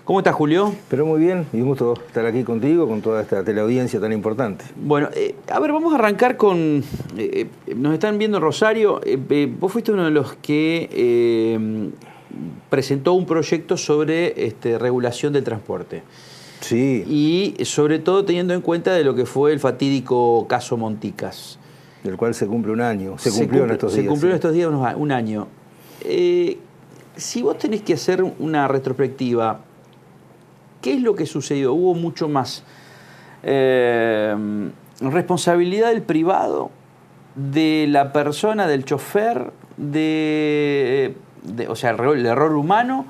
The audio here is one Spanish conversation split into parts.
¿Cómo estás, Julio? Pero muy bien, y un gusto estar aquí contigo, con toda esta teleaudiencia tan importante. Bueno, a ver, vamos a arrancar con... nos están viendo en Rosario. Vos fuiste uno de los que presentó un proyecto sobre regulación del transporte. Sí. Y sobre todo teniendo en cuenta de lo que fue el fatídico caso Monticas. Del cual se cumple un año. Se cumplió en estos días. Se cumplió en estos días un año. Si vos tenés que hacer una retrospectiva, ¿qué es lo que sucedió? ¿Hubo mucho más responsabilidad del privado, de la persona, del chofer, o sea, el error humano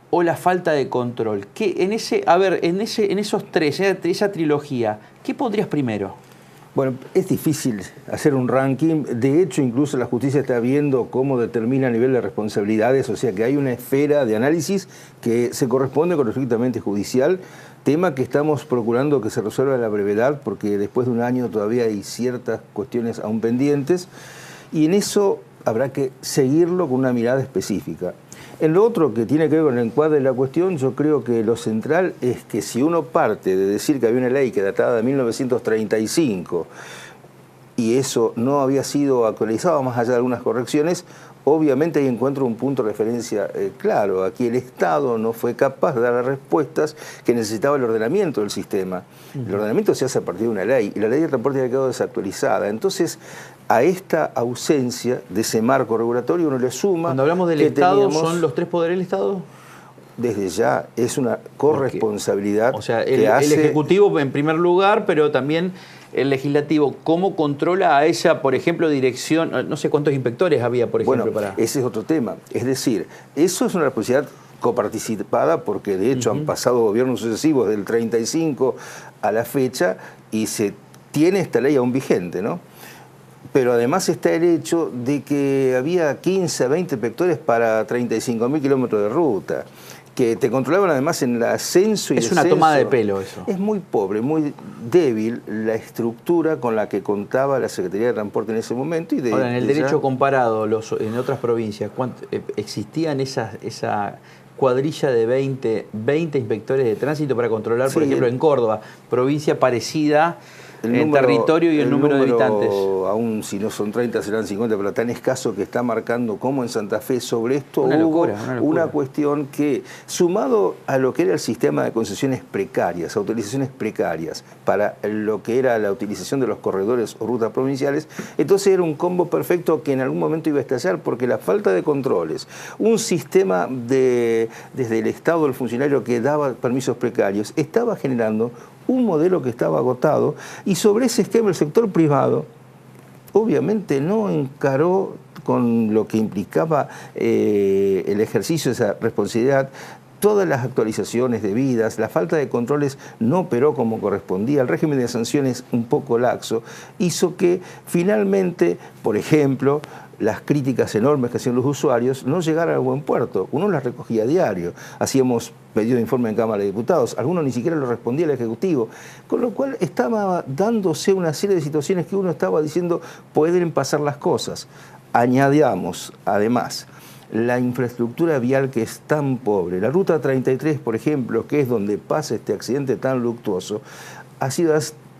o la falta de control? En esos tres, esa trilogía, ¿qué pondrías primero? Bueno, es difícil hacer un ranking. De hecho, incluso la justicia está viendo cómo determina el nivel de responsabilidades, o sea que hay una esfera de análisis que se corresponde con lo estrictamente judicial, tema que estamos procurando que se resuelva a la brevedad, porque después de un año todavía hay ciertas cuestiones aún pendientes, y en eso habrá que seguirlo con una mirada específica. En lo otro que tiene que ver con el encuadre de la cuestión, yo creo que lo central es que si uno parte de decir que había una ley que databa de 1935 y eso no había sido actualizado más allá de algunas correcciones, obviamente ahí encuentro un punto de referencia claro. Aquí el Estado no fue capaz de dar las respuestas que necesitaba el ordenamiento del sistema. El ordenamiento se hace a partir de una ley y la ley de transporte había quedado desactualizada. Entonces, a esta ausencia de ese marco regulatorio uno le suma... Cuando hablamos del Estado, ¿son los tres poderes del Estado? Desde ya es una corresponsabilidad. O sea, el Ejecutivo en primer lugar, pero también el Legislativo. ¿Cómo controla a esa, por ejemplo, dirección? No sé cuántos inspectores había, por ejemplo, bueno, ese es otro tema. Es decir, eso es una responsabilidad coparticipada porque de hecho han pasado gobiernos sucesivos del 35 a la fecha y se tiene esta ley aún vigente, ¿no? Pero además está el hecho de que había 15 a 20 inspectores para 35.000 kilómetros de ruta, que te controlaban además en el ascenso y descenso. Es una tomada de pelo eso. Es muy pobre, muy débil la estructura con la que contaba la Secretaría de Transporte en ese momento. Ahora, en el derecho comparado, en otras provincias, ¿existían esa cuadrilla de 20 inspectores de tránsito para controlar, por ejemplo, en Córdoba, provincia parecida en territorio y el número de habitantes? Aún si no son 30, serán 50, pero tan escaso que está marcando como en Santa Fe sobre esto hubo una cuestión que, sumado a lo que era el sistema de concesiones precarias, autorizaciones precarias, para lo que era la utilización de los corredores o rutas provinciales, entonces era un combo perfecto que en algún momento iba a estallar, porque la falta de controles, un sistema desde el Estado del funcionario que daba permisos precarios, estaba generando un modelo que estaba agotado, y sobre ese esquema el sector privado obviamente no encaró con lo que implicaba el ejercicio de esa responsabilidad todas las actualizaciones debidas, la falta de controles no operó como correspondía, el régimen de sanciones un poco laxo, hizo que finalmente, por ejemplo, las críticas enormes que hacían los usuarios no llegaran a buen puerto. Uno las recogía a diario, hacíamos pedido de informe en Cámara de Diputados, algunos ni siquiera lo respondía el Ejecutivo, con lo cual estaba dándose una serie de situaciones que uno estaba diciendo pueden pasar las cosas. Añadamos, además, la infraestructura vial que es tan pobre. La Ruta 33, por ejemplo, que es donde pasa este accidente tan luctuoso, ha sido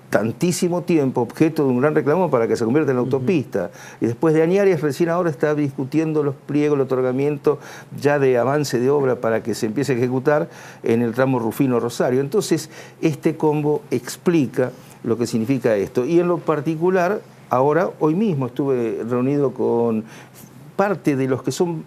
tantísimo tiempo objeto de un gran reclamo para que se convierta en autopista. Y después de años, recién ahora está discutiendo los pliegos, el otorgamiento ya de avance de obra para que se empiece a ejecutar en el tramo Rufino-Rosario. Entonces, este combo explica lo que significa esto. Y en lo particular, ahora, hoy mismo estuve reunido con parte de los que son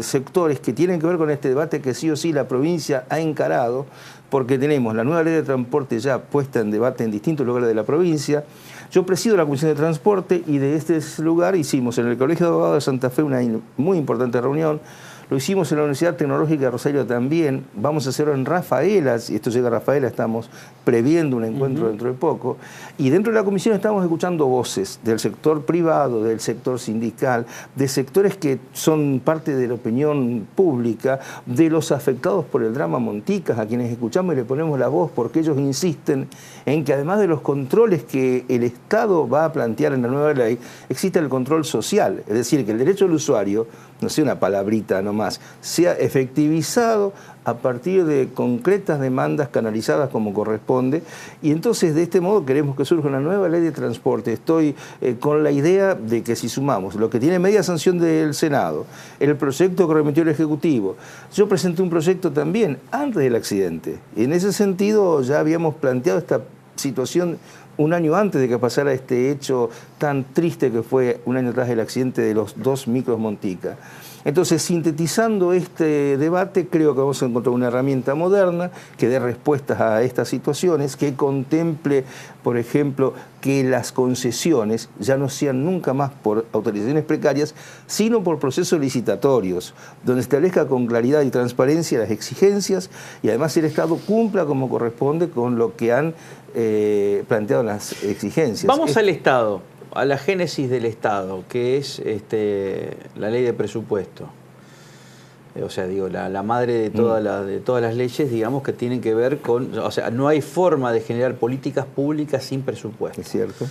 sectores que tienen que ver con este debate que sí o sí la provincia ha encarado, porque tenemos la nueva ley de transporte ya puesta en debate en distintos lugares de la provincia. Yo presido la Comisión de Transporte y de este lugar hicimos en el Colegio de Abogados de Santa Fe una muy importante reunión. Lo hicimos en la Universidad Tecnológica de Rosario también. Vamos a hacerlo en Rafaela. Si esto llega a Rafaela, estamos previendo un encuentro dentro de poco. Y dentro de la comisión estamos escuchando voces del sector privado, del sector sindical, de sectores que son parte de la opinión pública, de los afectados por el drama Monticas, a quienes escuchamos y le ponemos la voz, porque ellos insisten en que además de los controles que el Estado va a plantear en la nueva ley, existe el control social. Es decir, que el derecho del usuario no sea una palabrita nomás, sea efectivizado a partir de concretas demandas canalizadas como corresponde, y entonces de este modo queremos que surja una nueva ley de transporte. Estoy con la idea de que si sumamos lo que tiene media sanción del Senado, el proyecto que remitió el Ejecutivo, yo presenté un proyecto también antes del accidente, y en ese sentido ya habíamos planteado esta situación un año antes de que pasara este hecho tan triste que fue un año atrás del accidente de los 2 micros Montica. Entonces, sintetizando este debate, creo que vamos a encontrar una herramienta moderna que dé respuestas a estas situaciones, que contemple, por ejemplo, que las concesiones ya no sean nunca más por autorizaciones precarias, sino por procesos licitatorios, donde establezca con claridad y transparencia las exigencias y además el Estado cumpla como corresponde con lo que han planteado las exigencias. Vamos al Estado, a la génesis del Estado, que es la ley de presupuesto. O sea, digo, la madre de todas las leyes, digamos, que tienen que ver con... O sea, no hay forma de generar políticas públicas sin presupuesto. Es cierto.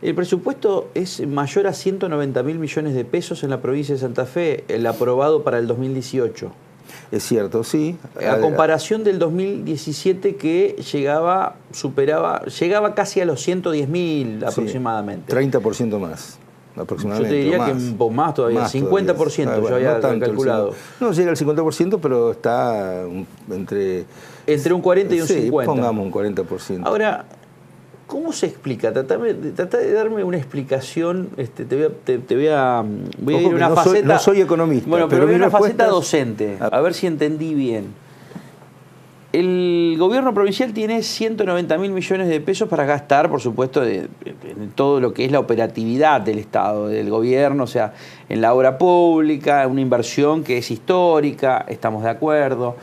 El presupuesto es mayor a 190.000 millones de pesos en la provincia de Santa Fe, el aprobado para el 2018. Es cierto, sí. A comparación del 2017 que llegaba casi a los 110.000 aproximadamente. Sí, 30% más, aproximadamente. Yo te diría que un poco más todavía, más 50% todavía. Yo había calculado. No llega al 50%, pero está entre un 40 y un 50. Pongamos un 40%. Ahora, ¿cómo se explica? Trata de darme una explicación. Voy a ir a una faceta. No soy economista. Bueno, pero voy a una faceta docente. A ver si entendí bien. El gobierno provincial tiene 190.000 millones de pesos para gastar, por supuesto, en todo lo que es la operatividad del Estado, del gobierno, o sea, en la obra pública, una inversión que es histórica, estamos de acuerdo,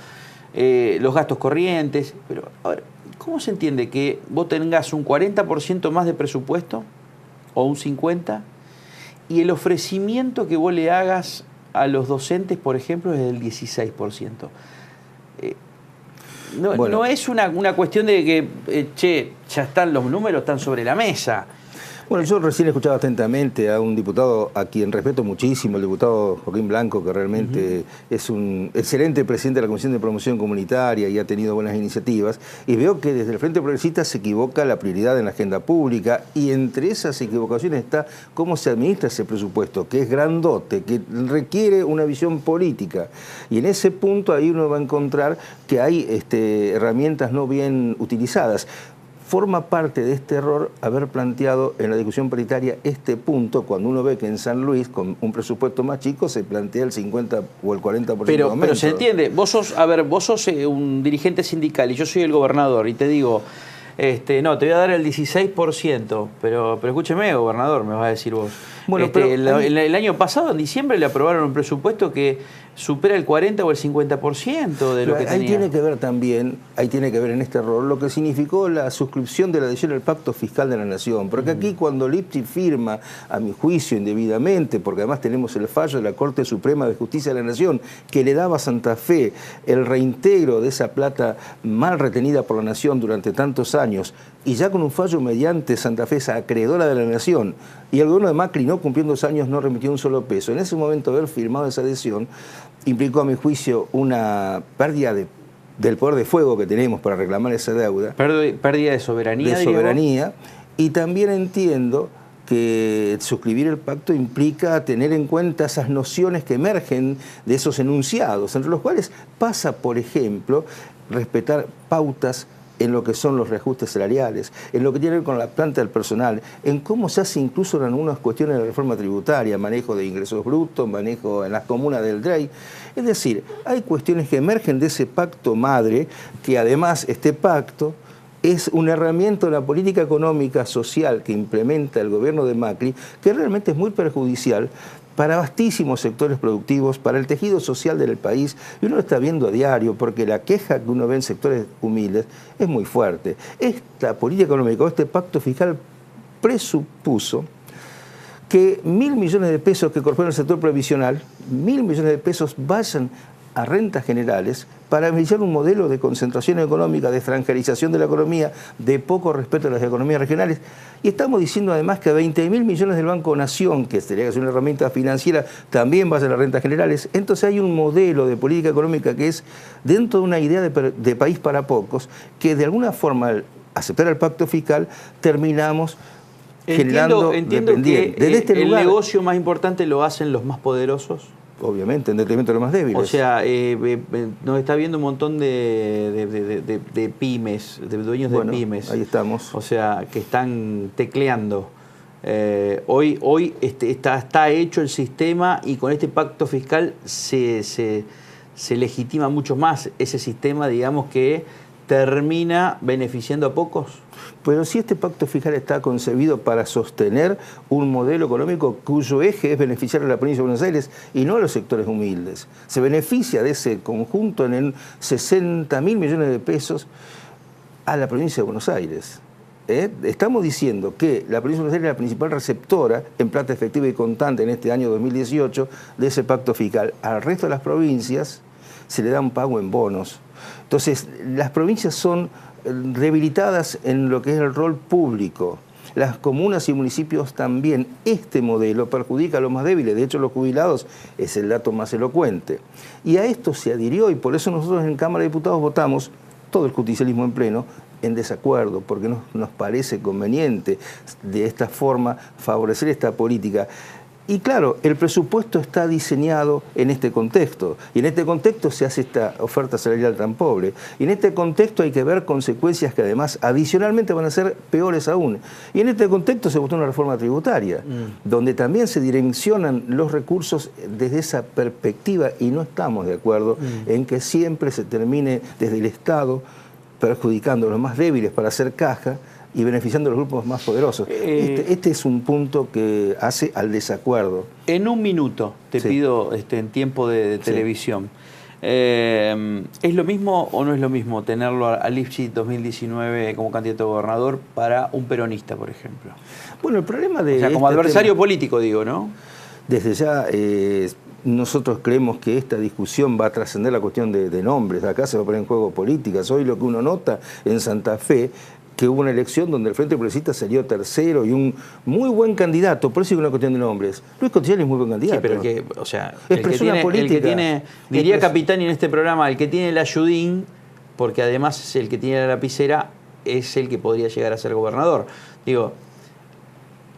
los gastos corrientes, pero ahora, ¿cómo se entiende que vos tengas un 40% más de presupuesto o un 50% y el ofrecimiento que vos le hagas a los docentes, por ejemplo, es del 16%? No es una cuestión de que, ya están los números, están sobre la mesa. Bueno, yo recién escuchaba atentamente a un diputado a quien respeto muchísimo, el diputado Joaquín Blanco, que realmente es un excelente presidente de la Comisión de Promoción Comunitaria y ha tenido buenas iniciativas, y veo que desde el Frente Progresista se equivoca la prioridad en la agenda pública, y entre esas equivocaciones está cómo se administra ese presupuesto, que es grandote, que requiere una visión política, y en ese punto ahí uno va a encontrar que hay herramientas no bien utilizadas. Forma parte de este error haber planteado en la discusión paritaria este punto, cuando uno ve que en San Luis, con un presupuesto más chico, se plantea el 50 o el 40% de aumento. Pero se entiende, vos sos un dirigente sindical y yo soy el gobernador y te digo, no, te voy a dar el 16%, pero escúcheme, gobernador, me vas a decir vos. Bueno, el año pasado, en diciembre, le aprobaron un presupuesto que supera el 40 o el 50% de lo que tenía. Ahí tiene que ver también, en este error, lo que significó la suscripción de la adhesión al Pacto Fiscal de la Nación. Porque aquí cuando Lipschitz firma, a mi juicio indebidamente, porque además tenemos el fallo de la Corte Suprema de Justicia de la Nación, que le daba a Santa Fe el reintegro de esa plata mal retenida por la Nación durante tantos años, y ya con un fallo mediante Santa Fe, esa acreedora de la Nación, y el gobierno de Macri, no cumpliendo 2 años, no remitió un solo peso. En ese momento haber firmado esa adhesión implicó, a mi juicio, una pérdida del poder de fuego que tenemos para reclamar esa deuda. Pérdida de soberanía. De soberanía. Y también entiendo que suscribir el pacto implica tener en cuenta esas nociones que emergen de esos enunciados, entre los cuales pasa, por ejemplo, respetar pautas en lo que son los reajustes salariales, en lo que tiene que ver con la planta del personal, en cómo se hace incluso en algunas cuestiones de la reforma tributaria, manejo de ingresos brutos, manejo en las comunas del DREI. Es decir, hay cuestiones que emergen de ese pacto madre, que además este pacto es una herramienta de la política económica social que implementa el gobierno de Macri, que realmente es muy perjudicial para vastísimos sectores productivos, para el tejido social del país, y uno lo está viendo a diario, porque la queja que uno ve en sectores humildes es muy fuerte. Esta política económica, este pacto fiscal, presupuso que 1.000 millones de pesos que corresponden al sector previsional, 1.000 millones de pesos vayan a rentas generales, para beneficiar un modelo de concentración económica, de extranjerización de la economía, de poco respeto a las economías regionales. Y estamos diciendo además que 20.000 millones del Banco Nación, que sería que es una herramienta financiera, también va a ser las rentas generales. Entonces hay un modelo de política económica que es dentro de una idea de país para pocos, que de alguna forma al aceptar el pacto fiscal terminamos generando dependientes. Desde este lugar, el negocio más importante lo hacen los más poderosos. Obviamente, en detrimento de los más débiles. O sea, nos está viendo un montón de pymes, de dueños de pymes. Ahí estamos. O sea, que están tecleando. Hoy está hecho el sistema y con este pacto fiscal se legitima mucho más ese sistema, digamos, que termina beneficiando a pocos. Pero si este pacto fiscal está concebido para sostener un modelo económico cuyo eje es beneficiar a la provincia de Buenos Aires y no a los sectores humildes. Se beneficia de ese conjunto en 60.000 millones de pesos a la provincia de Buenos Aires. Estamos diciendo que la provincia de Buenos Aires es la principal receptora en plata efectiva y contante en este año 2018 de ese pacto fiscal. Al resto de las provincias se le da un pago en bonos. Entonces, las provincias son debilitadas en lo que es el rol público. Las comunas y municipios también. Este modelo perjudica a los más débiles. De hecho, los jubilados es el dato más elocuente. Y a esto se adhirió, y por eso nosotros en Cámara de Diputados votamos, todo el justicialismo en pleno, en desacuerdo, porque nos parece conveniente de esta forma favorecer esta política. Y claro, el presupuesto está diseñado en este contexto, y en este contexto se hace esta oferta salarial tan pobre, y en este contexto hay que ver consecuencias que además adicionalmente van a ser peores aún. Y en este contexto se votó una reforma tributaria, donde también se direccionan los recursos desde esa perspectiva, y no estamos de acuerdo en que siempre se termine desde el Estado perjudicando a los más débiles para hacer caja y beneficiando a los grupos más poderosos. Este es un punto que hace al desacuerdo. En un minuto, te pido en tiempo de televisión, ¿es lo mismo o no es lo mismo tenerlo a Lifchit 2019 como candidato a gobernador para un peronista, por ejemplo? Bueno, el problema de... O sea, como adversario político, digo, ¿no? Desde ya... nosotros creemos que esta discusión va a trascender la cuestión de nombres. Acá se va a poner en juego políticas. Hoy lo que uno nota en Santa Fe, que hubo una elección donde el Frente Progresista salió tercero y un muy buen candidato, por eso es una cuestión de nombres. Luis Cotillani es muy buen candidato. Sí, pero el que tiene, diría Capitani en este programa, el que tiene el ayudín, porque además es el que tiene la lapicera, es el que podría llegar a ser gobernador. Digo,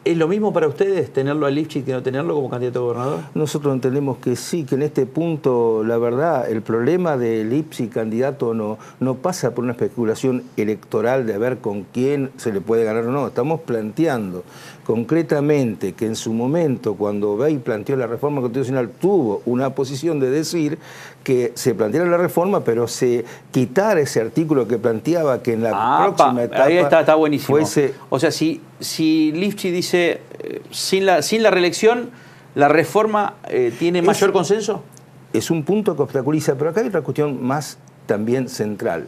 ¿es lo mismo para ustedes tenerlo a Lifchit que no tenerlo como candidato a gobernador? Nosotros entendemos que sí, que en este punto, la verdad, el problema de Lifchit candidato no pasa por una especulación electoral de a ver con quién se le puede ganar o no. Estamos planteando concretamente que en su momento, cuando Bey planteó la reforma constitucional, tuvo una posición de decir que se planteara la reforma, pero se quitara ese artículo que planteaba que en la próxima etapa... Ahí está buenísimo. O sea, si Lifchit dice, sin la reelección, ¿la reforma tiene mayor consenso? Es un punto que obstaculiza, pero acá hay otra cuestión más también central.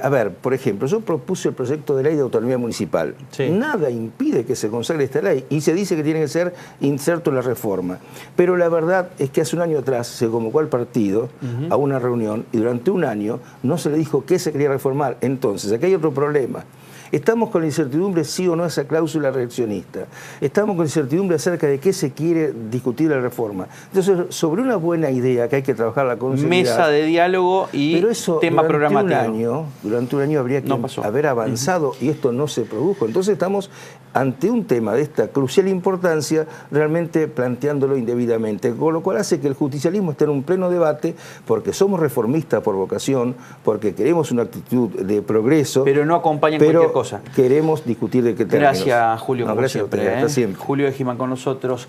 A ver, por ejemplo, yo propuse el proyecto de ley de autonomía municipal. Sí. Nada impide que se consagre esta ley y se dice que tiene que ser inserto en la reforma. Pero la verdad es que hace un año atrás se convocó al partido a una reunión y durante un año no se le dijo qué se quería reformar. Entonces, aquí hay otro problema. Estamos con la incertidumbre sí o no esa cláusula reeleccionista. Estamos con incertidumbre acerca de qué se quiere discutir la reforma. Entonces, sobre una buena idea que hay que trabajar con seriedad. Mesa de diálogo y pero eso, tema programático. Durante un año habría que haber avanzado y esto no se produjo. Entonces estamos ante un tema de esta crucial importancia realmente planteándolo indebidamente, con lo cual hace que el justicialismo esté en un pleno debate porque somos reformistas por vocación, porque queremos una actitud de progreso. Pero no acompañan cualquier cosa. Queremos discutir de qué términos. Gracias, Julio. No, gracias siempre, a usted, hasta siempre. Julio Egiman con nosotros.